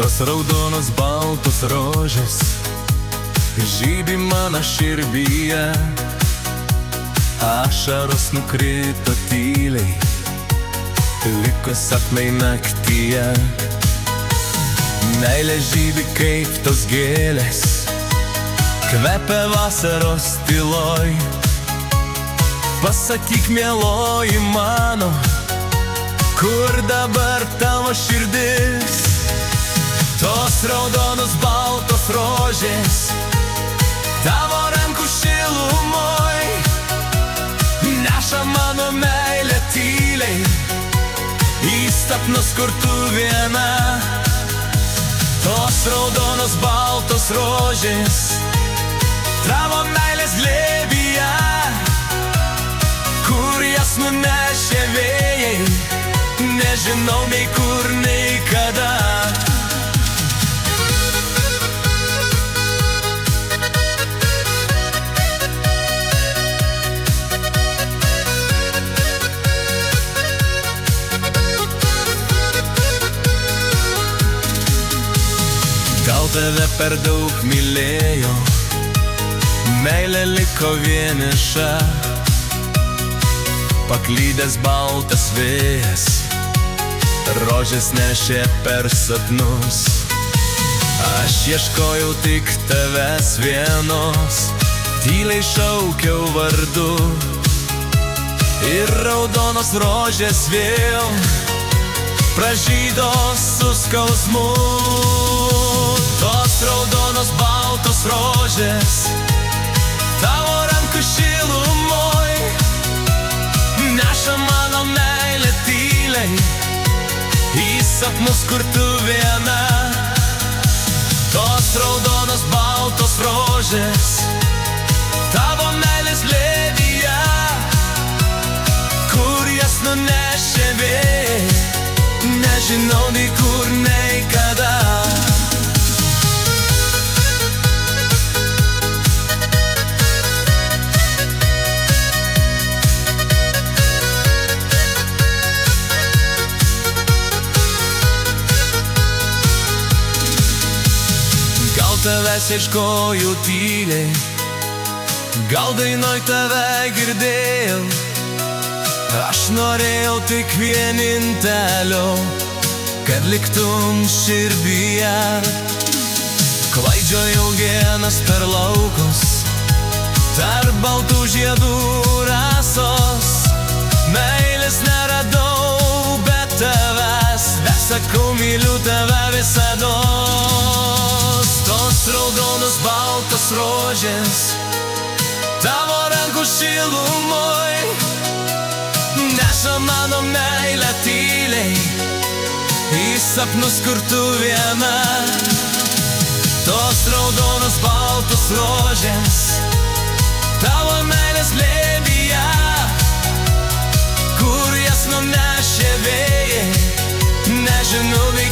Tos raudonos baltos rožės žydi mano širdyje, ašaros nukrito tyliai, liko sapnai naktyje. Meilė žydi kaip tos gėlės, kvepia vasaros tyloj. Pasakyk, mieloji mano, kur dabar tavo širdis? Tos raudonos baltos rožės tavo rankų šilumoj neša mano meilę tyliai į sapnus, kur tu viena. Tos raudonos baltos rožės tavo meilės glėbyje, kur jas nunešė vėjai, nežinau nei kur, nei kada. Gal tave per daug mylėjau, meilė liko vieniša, paklydęs baltas vėjas, rožės nešė per sapnus. Aš ieškojau tik tavęs vienos, tyliai šaukiau vardu, ir raudonos rožės vėl pražydo su skausmu. Tos raudonos baltos rožės tavo rankų šilumoj neša mano meilę tyliai į sapnus, kur tu viena. Tos raudonos baltos rožės tavo meilės glėbyje, kur jas nunešė vėjai, nežinau nei kur, nei kada. Tavęs ieškojau tyliai, gal dainoj tave girdėjau. Aš norėjau tik vienintelio, kad liktum širdyje. Klaidžiojau vienas per laukus, tarp baltų žiedų rasos. Meilės neradau be tavęs, bet sakau, myliu tave visados. Tos raudonos baltos rožės tavo rankų šilumoj neša mano meilę tyliai į sapnus, kur tu viena. Tos raudonos baltos rožės tavo meilės glėbyje, kur jas nunešė vėjai, nežinau nei